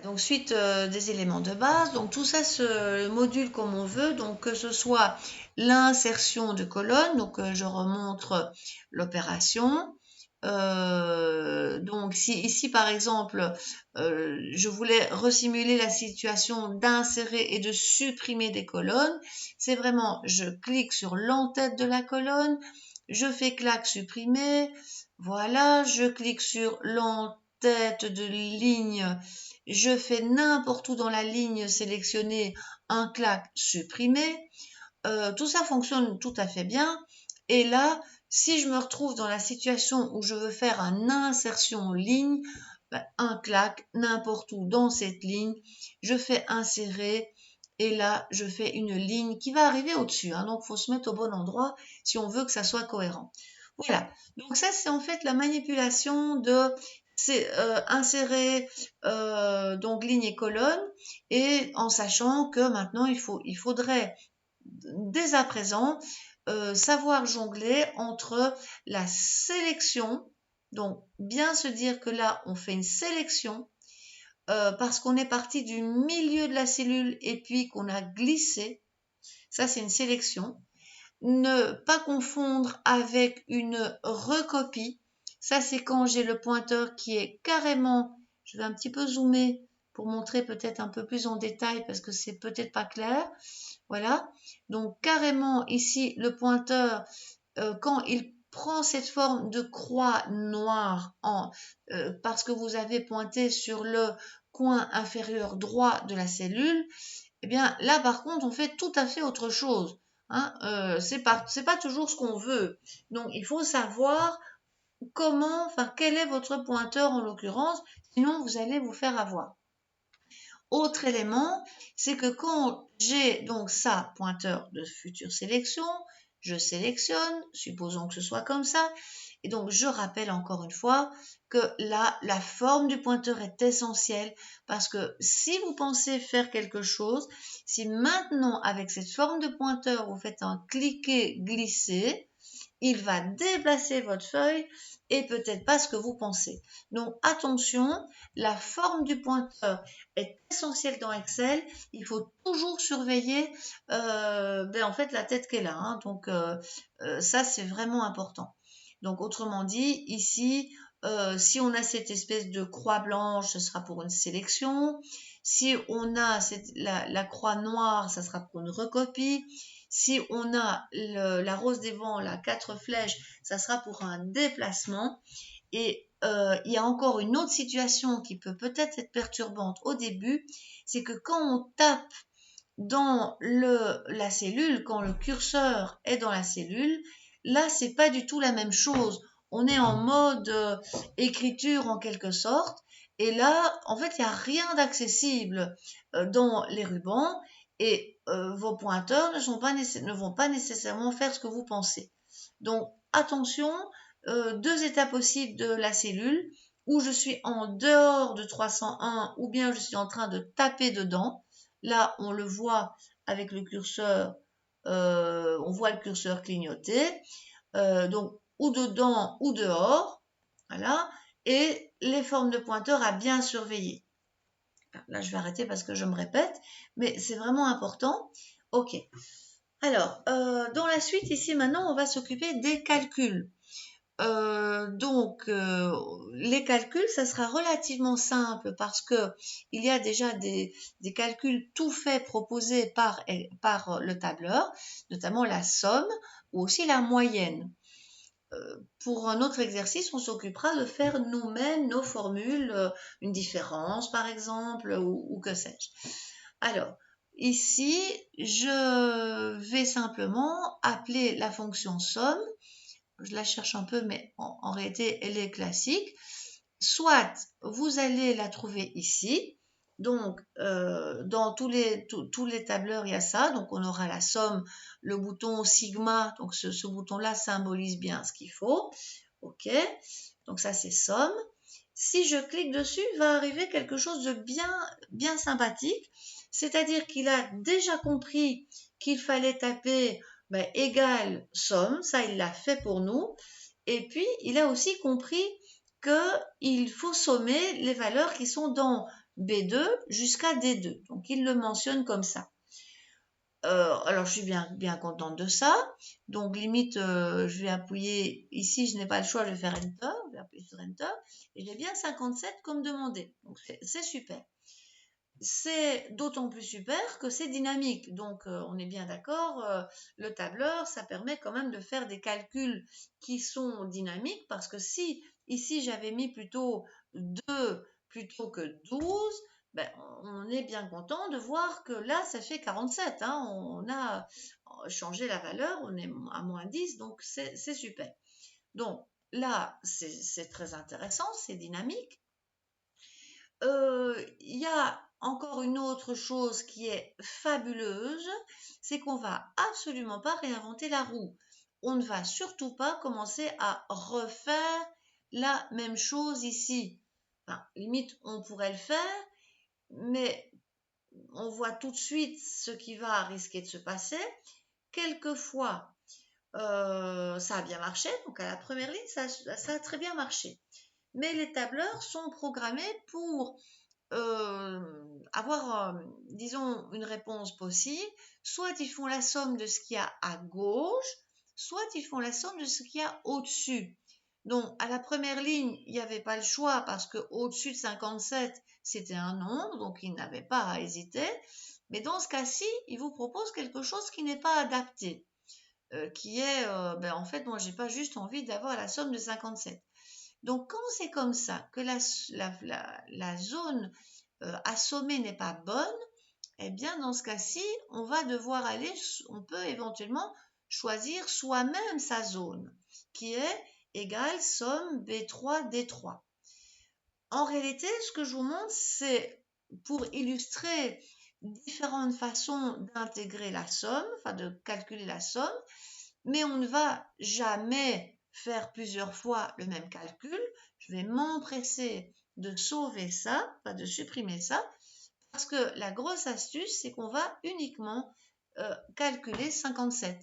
Donc suite des éléments de base, donc tout ça se module comme on veut, donc que ce soit l'insertion de colonnes, donc je remontre l'opération. Donc si ici par exemple je voulais resimuler la situation d'insérer et de supprimer des colonnes, c'est vraiment je clique sur l'entête de la colonne, je fais clac supprimer, voilà, je clique sur l'entête de ligne, je fais n'importe où dans la ligne sélectionnée un clac supprimer. Tout ça fonctionne tout à fait bien. Et là, si je me retrouve dans la situation où je veux faire une insertion ligne, un clac n'importe où dans cette ligne, je fais insérer et là, je fais une ligne qui va arriver au-dessus. Hein, donc, il faut se mettre au bon endroit si on veut que ça soit cohérent. Voilà. Donc, ça, c'est en fait la manipulation de insérer donc ligne et colonne et en sachant que maintenant, il faudrait dès à présent savoir jongler entre la sélection, donc bien se dire que là, on fait une sélection parce qu'on est parti du milieu de la cellule et puis qu'on a glissé. Ça, c'est une sélection. Ne pas confondre avec une recopie. Ça, c'est quand j'ai le pointeur qui est carrément, je vais un petit peu zoomer pour montrer peut-être un peu plus en détail parce que c'est peut-être pas clair. Voilà. Donc, carrément, ici, le pointeur, quand il prend cette forme de croix noire parce que vous avez pointé sur le coin inférieur droit de la cellule, eh bien là par contre on fait tout à fait autre chose. Hein, c'est pas toujours ce qu'on veut. Donc il faut savoir comment, enfin quel est votre pointeur en l'occurrence, sinon vous allez vous faire avoir. Autre élément, c'est que quand j'ai donc ça, pointeur de future sélection, je sélectionne, supposons que ce soit comme ça, et donc je rappelle encore une fois que là, la forme du pointeur est essentielle parce que si vous pensez faire quelque chose, si maintenant avec cette forme de pointeur vous faites un cliquer-glisser, il va déplacer votre feuille et peut-être pas ce que vous pensez. Donc attention, la forme du pointeur est essentielle dans Excel. Il faut toujours surveiller en fait la tête qu'elle a. Hein. Donc ça c'est vraiment important. Donc autrement dit, ici, si on a cette espèce de croix blanche, ce sera pour une sélection. Si on a la croix noire, ça sera pour une recopie. Si on a la rose des vents, la 4 flèches, ça sera pour un déplacement. Et il y a encore une autre situation qui peut peut-être être perturbante au début, c'est que quand on tape dans la cellule, quand le curseur est dans la cellule, là, c'est pas du tout la même chose. On est en mode écriture en quelque sorte. Et là, en fait, il n'y a rien d'accessible dans les rubans et vos pointeurs ne vont pas nécessairement faire ce que vous pensez. Donc, attention, deux états possibles de la cellule, où je suis en dehors de 301 ou bien je suis en train de taper dedans. Là, on le voit avec le curseur, on voit le curseur clignoter. Donc, ou dedans ou dehors. Voilà. Et les formes de pointeurs à bien surveiller. Là, je vais arrêter parce que je me répète, mais c'est vraiment important. OK. Alors, dans la suite, ici, maintenant, on va s'occuper des calculs. Les calculs, ça sera relativement simple parce que il y a déjà des calculs tout faits proposés par le tableur, notamment la somme ou aussi la moyenne. Pour un autre exercice, on s'occupera de faire nous-mêmes nos formules, une différence par exemple, ou que sais-je. Alors, ici, je vais simplement appeler la fonction somme. Je la cherche un peu, mais en réalité, elle est classique. Soit vous allez la trouver ici. Donc, dans tous les tableurs, il y a ça. Donc, on aura la somme, le bouton sigma. Donc, ce bouton-là symbolise bien ce qu'il faut. OK. Donc, ça, c'est somme. Si je clique dessus, il va arriver quelque chose de bien sympathique. C'est-à-dire qu'il a déjà compris qu'il fallait taper égal somme. Ça, il l'a fait pour nous. Et puis, il a aussi compris qu'il faut sommer les valeurs qui sont dans B2 jusqu'à D2. Donc, il le mentionne comme ça. Alors, je suis bien contente de ça. Donc, limite, je vais appuyer ici, je n'ai pas le choix, je vais faire Enter. Je vais appuyer sur Enter. Et j'ai bien 57 comme demandé. Donc, c'est super. C'est d'autant plus super que c'est dynamique. Donc, on est bien d'accord, le tableur, ça permet quand même de faire des calculs qui sont dynamiques parce que si ici j'avais mis plutôt 2 plutôt que 12, ben, on est bien content de voir que là, ça fait 47. Hein, on a changé la valeur, on est à moins 10, donc c'est super. Donc là, c'est très intéressant, c'est dynamique. Il y a encore une autre chose qui est fabuleuse, c'est qu'on va absolument pas réinventer la roue. On ne va surtout pas commencer à refaire la même chose ici. Enfin, limite, on pourrait le faire, mais on voit tout de suite ce qui va risquer de se passer. Quelquefois, ça a bien marché, donc à la première ligne, ça a très bien marché. Mais les tableurs sont programmés pour avoir, disons, une réponse possible. Soit ils font la somme de ce qu'il y a à gauche, soit ils font la somme de ce qu'il y a au-dessus. Donc, à la première ligne, il n'y avait pas le choix parce que au-dessus de 57, c'était un nombre, donc il n'avait pas à hésiter. Mais dans ce cas-ci, il vous propose quelque chose qui n'est pas adapté, qui est, en fait, moi, j'ai pas juste envie d'avoir la somme de 57. Donc, quand c'est comme ça, que la zone assommée n'est pas bonne, eh bien, dans ce cas-ci, on va devoir on peut éventuellement choisir soi-même sa zone, qui est égale somme B3, D3. En réalité, ce que je vous montre, c'est pour illustrer différentes façons d'intégrer la somme, enfin de calculer la somme, mais on ne va jamais faire plusieurs fois le même calcul. Je vais m'empresser de sauver ça, enfin de supprimer ça, parce que la grosse astuce, c'est qu'on va uniquement calculer 57.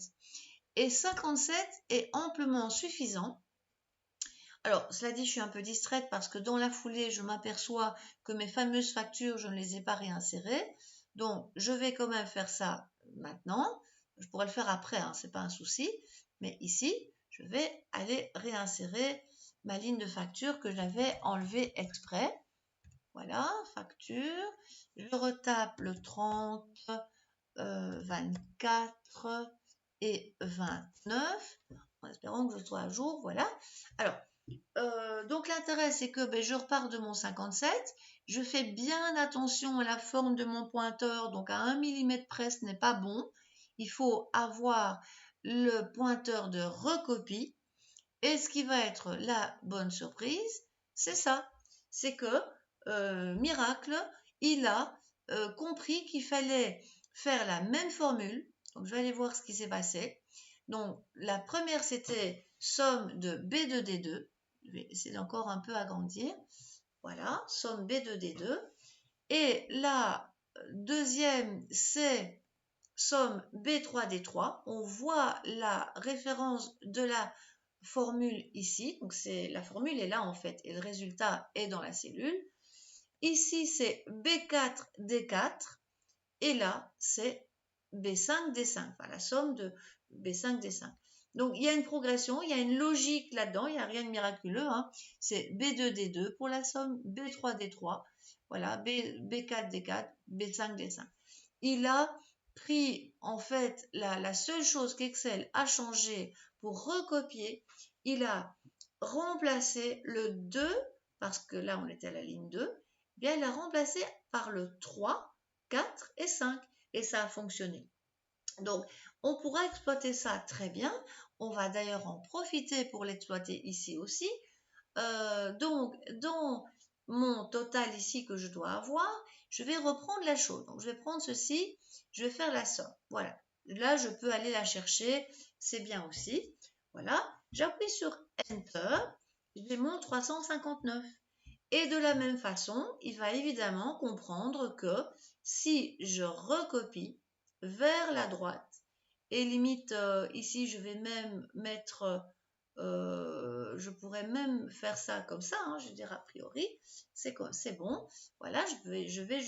Et 57 est amplement suffisant. Alors, cela dit, je suis un peu distraite parce que dans la foulée, je m'aperçois que mes fameuses factures, je ne les ai pas réinsérées. Donc, je vais quand même faire ça maintenant. Je pourrais le faire après, hein, c'est pas un souci. Mais ici, je vais aller réinsérer ma ligne de facture que j'avais enlevée exprès. Voilà, facture. Je retape le 30, 24 et 29, en espérant que je sois à jour. Voilà. Alors, donc l'intérêt, c'est que je repars de mon 57, je fais bien attention à la forme de mon pointeur, donc à 1 mm près, ce n'est pas bon. Il faut avoir le pointeur de recopie. Et ce qui va être la bonne surprise, c'est ça. C'est que, miracle, il a compris qu'il fallait faire la même formule. Donc, je vais aller voir ce qui s'est passé. Donc, la première, c'était somme de B2D2. Je vais essayer d'encore un peu agrandir. Voilà, somme B2D2. Et la deuxième, c'est somme B3D3. On voit la référence de la formule ici. Donc, la formule est là en fait et le résultat est dans la cellule. Ici, c'est B4D4 et là, c'est B5D5. Enfin, la somme de B5D5. Donc, il y a une progression, il y a une logique là-dedans, il n'y a rien de miraculeux. Hein. C'est B2D2 pour la somme, B3D3, voilà, B4D4, B5D5. Il a pris, en fait, la seule chose qu'Excel a changé pour recopier, il a remplacé le 2, parce que là, on était à la ligne 2, bien, il a remplacé par le 3, 4 et 5, et ça a fonctionné. Donc, on pourra exploiter ça très bien. On va d'ailleurs en profiter pour l'exploiter ici aussi. Donc, dans mon total ici que je dois avoir, je vais reprendre la chose. Donc, je vais prendre ceci, je vais faire la somme. Voilà. Là, je peux aller la chercher. C'est bien aussi. Voilà. J'appuie sur Enter. J'ai mon 359. Et de la même façon, il va évidemment comprendre que si je recopie vers la droite, et limite ici je vais même mettre je pourrais même faire ça comme ça, hein, je veux dire, a priori, c'est bon. Voilà, je vais